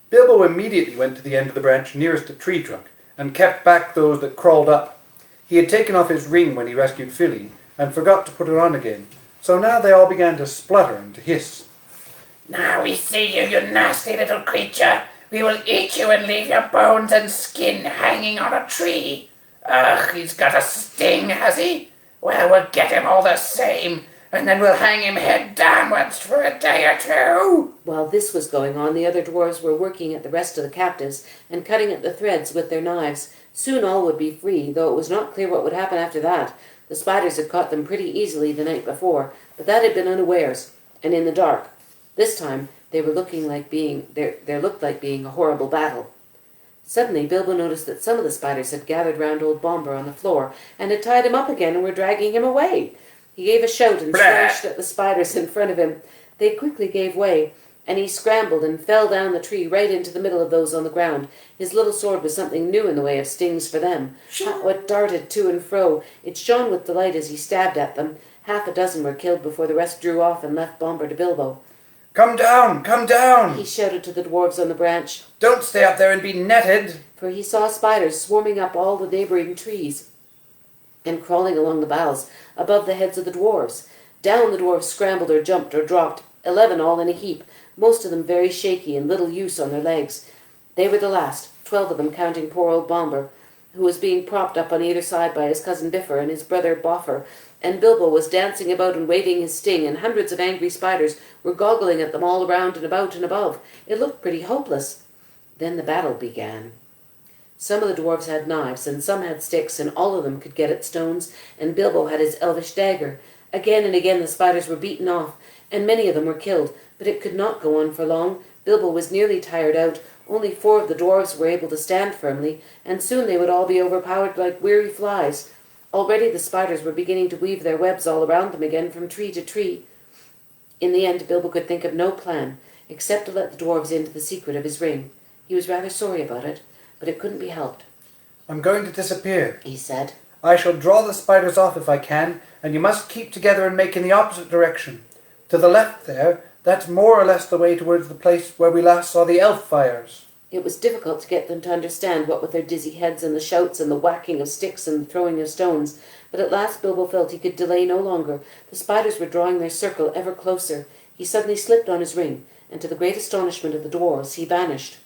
Bilbo immediately went to the end of the branch nearest the tree trunk, and kept back those that crawled up. He had taken off his ring when he rescued Philly, and forgot to put it on again, so now they all began to splutter and to hiss. Now we see you, you nasty little creature. We will eat you and leave your bones and skin hanging on a tree. Ugh, he's got a sting, has he? Well, we'll get him all the same, and then we'll hang him head downwards for a day or two. While this was going on, the other dwarves were working at the rest of the captives and cutting at the threads with their knives. Soon all would be free, though it was not clear what would happen after that. The spiders had caught them pretty easily the night before, but that had been unawares, and in the dark. This time, there looked like being a horrible battle. Suddenly, Bilbo noticed that some of the spiders had gathered round old Bomber on the floor, and had tied him up again and were dragging him away. He gave a shout and slashed at the spiders in front of him. They quickly gave way, and he scrambled and fell down the tree right into the middle of those on the ground. His little sword was something new in the way of stings for them. How it darted to and fro. It shone with delight as he stabbed at them. Half a dozen were killed before the rest drew off and left Bomber to Bilbo. Come down, come down! He shouted to the dwarves on the branch. Don't stay up there and be netted! For he saw spiders swarming up all the neighbouring trees and crawling along the boughs above the heads of the dwarves. Down the dwarves scrambled or jumped or dropped, 11 all in a heap, most of them very shaky and little use on their legs. They were the last, 12 of them counting poor old Bomber, who was being propped up on either side by his cousin Bifur and his brother Boffer, and Bilbo was dancing about and waving his sting, and hundreds of angry spiders were goggling at them all around and about and above. It looked pretty hopeless. Then the battle began. Some of the dwarves had knives, and some had sticks, and all of them could get at stones, and Bilbo had his elvish dagger. Again and again the spiders were beaten off, and many of them were killed, but it could not go on for long. Bilbo was nearly tired out. Only 4 of the dwarves were able to stand firmly, and soon they would all be overpowered like weary flies. Already the spiders were beginning to weave their webs all around them again from tree to tree. In the end, Bilbo could think of no plan, except to let the dwarves into the secret of his ring. He was rather sorry about it, but it couldn't be helped. I'm going to disappear, He said. I shall draw the spiders off if I can, and you must keep together and make in the opposite direction. To the left there, that's more or less the way towards the place where we last saw the elf fires. It was difficult to get them to understand, what with their dizzy heads and the shouts and the whacking of sticks and the throwing of stones, but at last Bilbo felt he could delay no longer. The spiders were drawing their circle ever closer. He suddenly slipped on his ring, and to the great astonishment of the dwarves, he vanished.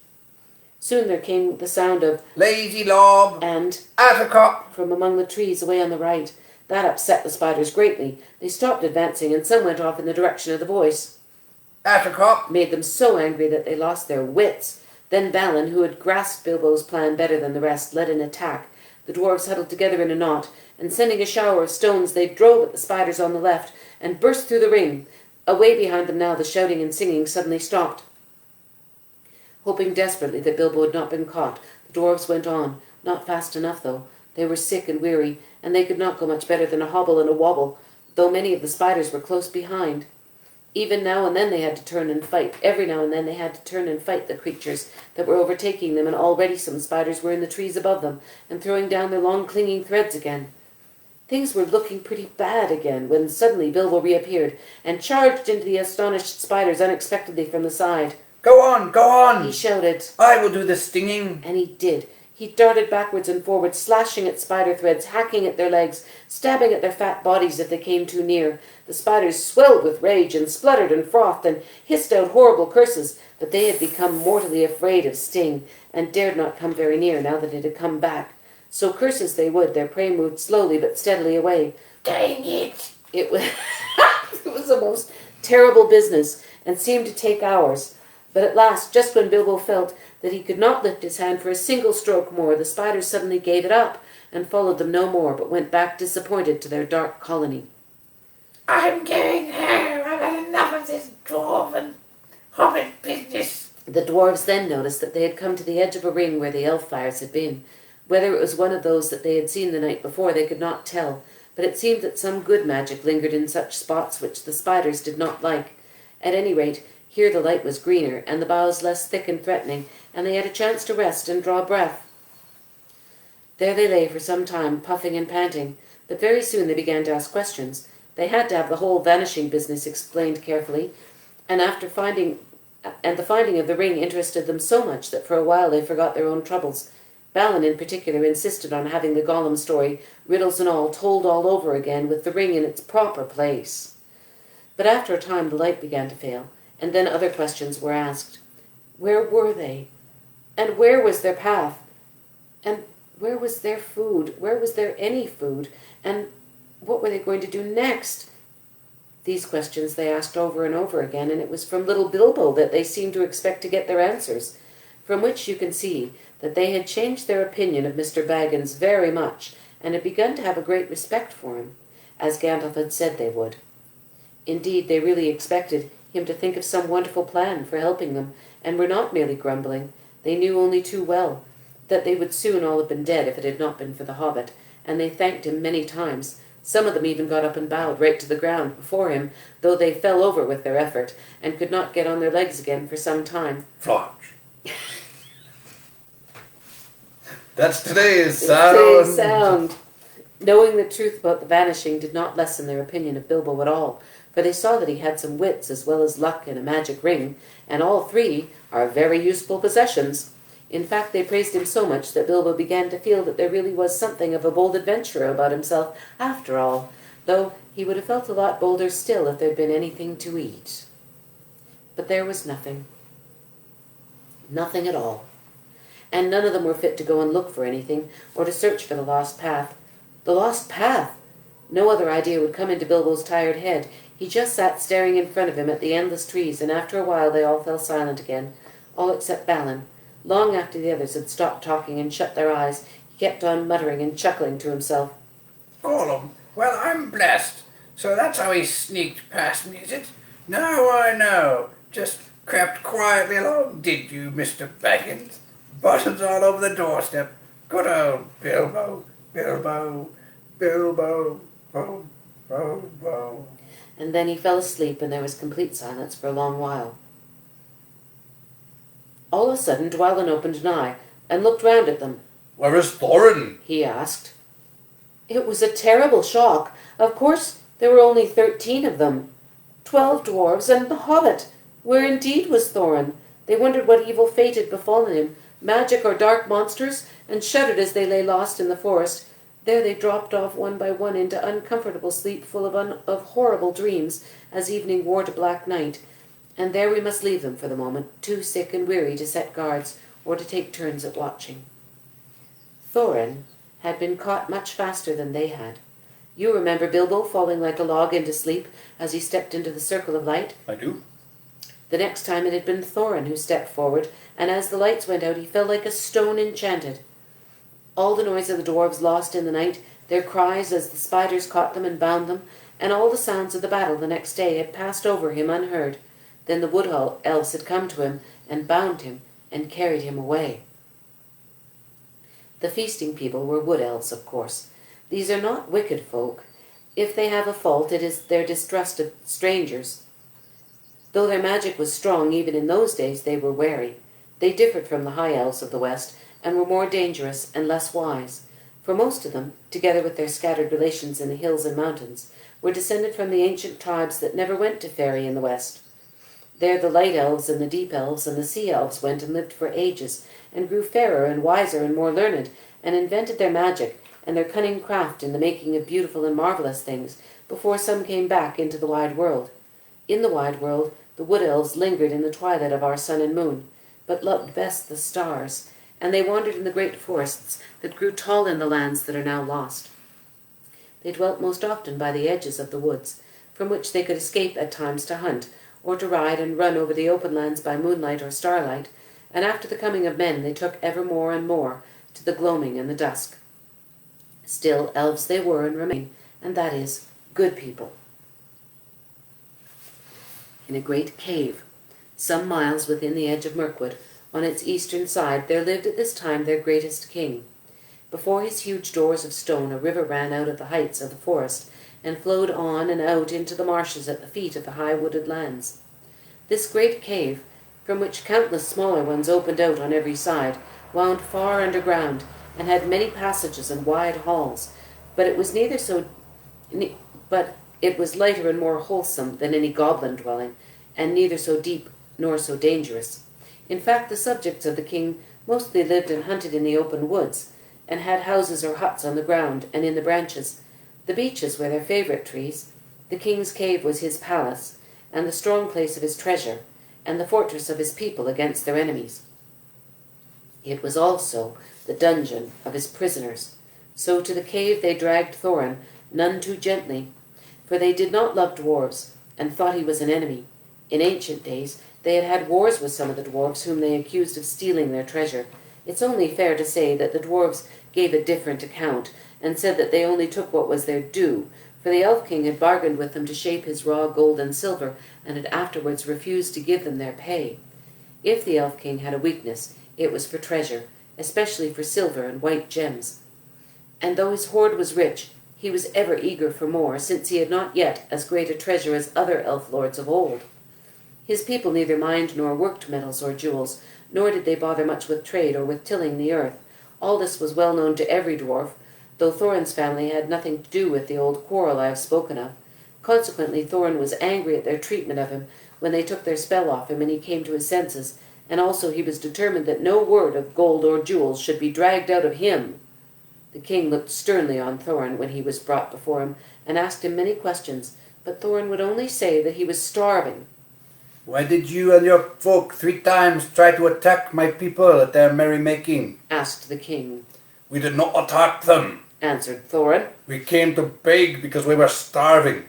Soon there came the sound of Lazy lob! and Attercop! from among the trees away on the right. That upset the spiders greatly. They stopped advancing, and some went off in the direction of the voice. Attercop! Made them so angry that they lost their wits. Then Balin, who had grasped Bilbo's plan better than the rest, led an attack. The dwarves huddled together in a knot, and sending a shower of stones, they drove at the spiders on the left, and burst through the ring. Away behind them now, the shouting and singing suddenly stopped. Hoping desperately that Bilbo had not been caught, the dwarves went on, not fast enough though. They were sick and weary, and they could not go much better than a hobble and a wobble, though many of the spiders were close behind. Even now and then they had to turn and fight. Every now and then they had to turn and fight the creatures that were overtaking them, and already some spiders were in the trees above them, and throwing down their long clinging threads again. Things were looking pretty bad again, when suddenly Bilbo reappeared, and charged into the astonished spiders unexpectedly from the side. Go on, go on! He shouted. I will do the stinging. And he did. He darted backwards and forwards, slashing at spider threads, hacking at their legs, stabbing at their fat bodies if they came too near. The spiders swelled with rage and spluttered and frothed and hissed out horrible curses, but they had become mortally afraid of Sting and dared not come very near now that it had come back. So curse as they would, their prey moved slowly but steadily away. Dang it! It was, it was the most terrible business and seemed to take hours. But at last, just when Bilbo felt that he could not lift his hand for a single stroke more, the spiders suddenly gave it up and followed them no more, but went back disappointed to their dark colony. I'm going home. I've had enough of this dwarven hobbit business. The dwarves then noticed that they had come to the edge of a ring where the elf fires had been. Whether it was one of those that they had seen the night before, they could not tell, but it seemed that some good magic lingered in such spots which the spiders did not like. At any rate, here the light was greener, and the boughs less thick and threatening, and they had a chance to rest and draw breath. There they lay for some time, puffing and panting, but very soon they began to ask questions. They had to have the whole vanishing business explained carefully, and the finding of the ring interested them so much that for a while they forgot their own troubles. Balin in particular insisted on having the Gollum story, riddles and all, told all over again with the ring in its proper place. But after a time the light began to fail, and then other questions were asked. Where were they? And where was their path? And where was their food? Where was there any food? And what were they going to do next? These questions they asked over and over again, and it was from little Bilbo that they seemed to expect to get their answers, from which you can see that they had changed their opinion of Mr. Baggins very much, and had begun to have a great respect for him, as Gandalf had said they would. Indeed, they really expected him to think of some wonderful plan for helping them, and were not merely grumbling. They knew only too well that they would soon all have been dead if it had not been for the Hobbit, and they thanked him many times. Some of them even got up and bowed right to the ground before him, though they fell over with their effort, and could not get on their legs again for some time. Florge. That's today's Today's sound. Knowing the truth about the vanishing did not lessen their opinion of Bilbo at all, for they saw that he had some wits as well as luck and a magic ring, and all three are very useful possessions. In fact, they praised him so much that Bilbo began to feel that there really was something of a bold adventurer about himself after all, though he would have felt a lot bolder still if there'd been anything to eat. But there was nothing. Nothing at all. And none of them were fit to go and look for anything, or to search for the lost path. The lost path! No other idea would come into Bilbo's tired head. He just sat staring in front of him at the endless trees, and after a while they all fell silent again, all except Balin. Long after the others had stopped talking and shut their eyes, he kept on muttering and chuckling to himself. Gollum, well, I'm blessed. So that's how he sneaked past me, is it? Now I know. Just crept quietly along, did you, Mr. Baggins? Buttons all over the doorstep. Good old Bilbo, Bilbo, Bilbo, Bo, Bo, Bo. And then he fell asleep, and there was complete silence for a long while. All of a sudden, Dwalin opened an eye and looked round at them. Where is Thorin? He asked. It was a terrible shock. Of course, there were only 13 of them. 12 dwarves and the Hobbit. Where indeed was Thorin? They wondered what evil fate had befallen him, magic or dark monsters, and shuddered as they lay lost in the forest. There they dropped off one by one into uncomfortable sleep full of horrible dreams as evening wore to black night. And there we must leave them for the moment, too sick and weary to set guards or to take turns at watching. Thorin had been caught much faster than they had. You remember Bilbo falling like a log into sleep as he stepped into the circle of light? I do. The next time it had been Thorin who stepped forward, and as the lights went out he fell like a stone enchanted. All the noise of the dwarves lost in the night, their cries as the spiders caught them and bound them, and all the sounds of the battle the next day had passed over him unheard. Then the wood elves had come to him and bound him and carried him away. The feasting people were wood elves, of course. These are not wicked folk. If they have a fault, it is their distrust of strangers. Though their magic was strong even in those days, they were wary. They differed from the high elves of the west, and were more dangerous and less wise, for most of them, together with their scattered relations in the hills and mountains, were descended from the ancient tribes that never went to Fairy in the west. There the light elves and the deep elves and the sea elves went and lived for ages, and grew fairer and wiser and more learned, and invented their magic and their cunning craft in the making of beautiful and marvellous things, before some came back into the wide world. In the wide world, the wood elves lingered in the twilight of our sun and moon, but loved best the stars, and they wandered in the great forests that grew tall in the lands that are now lost. They dwelt most often by the edges of the woods, from which they could escape at times to hunt, or to ride and run over the open lands by moonlight or starlight, and after the coming of men they took ever more and more to the gloaming and the dusk. Still, elves they were and remain, and that is, good people. In a great cave, some miles within the edge of Mirkwood, on its eastern side, there lived at this time their greatest king. Before his huge doors of stone a river ran out of the heights of the forest, and flowed on and out into the marshes at the feet of the high wooded lands. This great cave, from which countless smaller ones opened out on every side, wound far underground, and had many passages and wide halls, but it was lighter and more wholesome than any goblin dwelling, and neither so deep nor so dangerous. In fact, the subjects of the king mostly lived and hunted in the open woods, and had houses or huts on the ground and in the branches. The beeches were their favourite trees. The king's cave was his palace, and the strong place of his treasure, and the fortress of his people against their enemies. It was also the dungeon of his prisoners. So to the cave they dragged Thorin, none too gently, for they did not love dwarves, and thought he was an enemy. In ancient days they had had wars with some of the dwarves whom they accused of stealing their treasure. It's only fair to say that the dwarves gave a different account, and said that they only took what was their due, for the Elf King had bargained with them to shape his raw gold and silver, and had afterwards refused to give them their pay. If the Elf King had a weakness, it was for treasure, especially for silver and white gems. And though his hoard was rich, he was ever eager for more, since he had not yet as great a treasure as other elf lords of old. His people neither mined nor worked metals or jewels, nor did they bother much with trade or with tilling the earth. All this was well known to every dwarf, though Thorin's family had nothing to do with the old quarrel I have spoken of. Consequently, Thorin was angry at their treatment of him when they took their spell off him and he came to his senses, and also he was determined that no word of gold or jewels should be dragged out of him. The king looked sternly on Thorin when he was brought before him, and asked him many questions, but Thorin would only say that he was starving. Why did you and your folk 3 times try to attack my people at their merrymaking? Asked the king. We did not attack them. Answered Thorin. We came to beg because we were starving.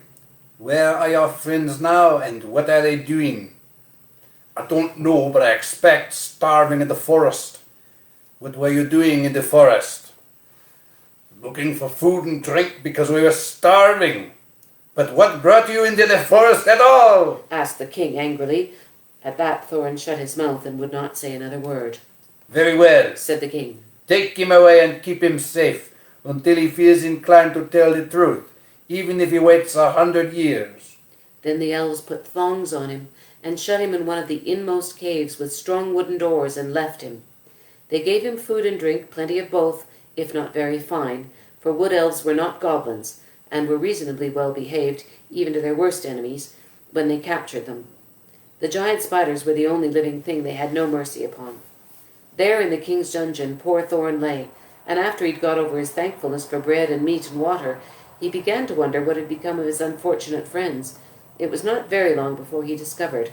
Where are your friends now, and what are they doing? I don't know, but I expect starving in the forest. What were you doing in the forest? Looking for food and drink because we were starving. But what brought you into the forest at all? Asked the king angrily. At that Thorin shut his mouth and would not say another word. Very well, said the king. Take him away and keep him safe until he feels inclined to tell the truth, even if he waits 100 years. Then the elves put thongs on him and shut him in one of the inmost caves with strong wooden doors and left him. They gave him food and drink, plenty of both, if not very fine, for wood elves were not goblins, and were reasonably well behaved, even to their worst enemies, when they captured them. The giant spiders were the only living thing they had no mercy upon. There in the king's dungeon poor Thorin lay, and after he'd got over his thankfulness for bread and meat and water, he began to wonder what had become of his unfortunate friends. It was not very long before he discovered,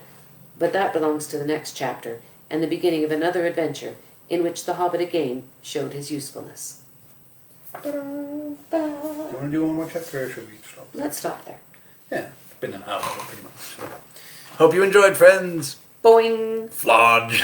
but that belongs to the next chapter, and the beginning of another adventure, in which the Hobbit again showed his usefulness. Do you want to do one more chapter, or should we stop? Let's stop there. Yeah, it's been an hour pretty much. Hope you enjoyed, friends. Boing! Flodge.